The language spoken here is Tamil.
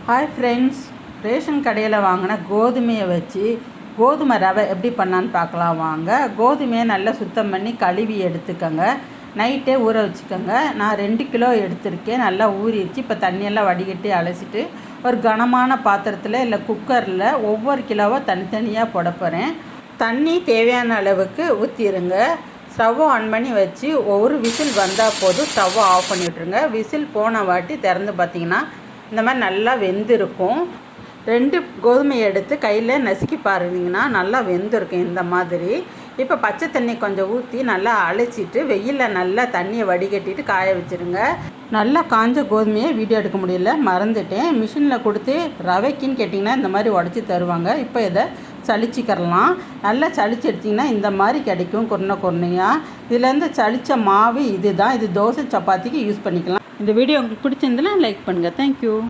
ஹாய் ஃப்ரெண்ட்ஸ், ரேஷன் கடையில் வாங்கின கோதுமையை வச்சு கோதுமை ரவை எப்படி பண்ணான்னு பார்க்கலாம் வாங்க. கோதுமையை நல்லா சுத்தம் பண்ணி கழுவி எடுத்துக்கோங்க. நைட்டே ஊற வச்சுக்கோங்க. நான் 2 கிலோ எடுத்திருக்கேன். நல்லா ஊறிடுச்சு. இப்போ தண்ணியெல்லாம் வடிகட்டி அலசிட்டு ஒரு கனமான பாத்திரத்தில் இல்லை குக்கரில் ஒவ்வொரு கிலோவாக தனித்தனியாக போட போகிறேன். தண்ணி தேவையான அளவுக்கு ஊற்றிடுங்க. ஸ்டவ்வை ஆன் பண்ணி வச்சு ஒரு விசில் வந்தால் போதும். ஸ்டவ்வை ஆஃப் பண்ணிவிட்ருங்க. விசில் போன வாட்டி திறந்து பார்த்திங்கன்னா இந்த மாதிரி நல்லா வெந்திருக்கும். 2 கோதுமையை எடுத்து கையில் நசுக்கி பாருங்கன்னா நல்லா வெந்திருக்கும் இந்த மாதிரி. இப்போ பச்சை தண்ணி கொஞ்சம் ஊற்றி நல்லா அழைச்சிட்டு வெயிலில் நல்லா தண்ணியை வடிகட்டிட்டு காய வச்சுருங்க. நல்லா காஞ்ச கோதுமையை வீடியோ எடுக்க முடியல, மறந்துட்டேன். மிஷினில் கொடுத்து ரவைக்குன்னு கேட்டிங்கன்னா இந்த மாதிரி உடச்சி தருவாங்க. இப்போ இதை சளிச்சிக்கிறலாம். நல்லா சளிச்சு எடுத்திங்கன்னா இந்த மாதிரி கிடைக்கும் குருணையாக. இதுலேருந்து சளிச்ச மாவு இது தான். இது தோசை சப்பாத்திக்கு யூஸ் பண்ணிக்கலாம். இந்த வீடியோ உங்களுக்கு பிடிச்சிருந்ததுன்னா லைக் பண்ணுங்கள். தேங்க்யூ.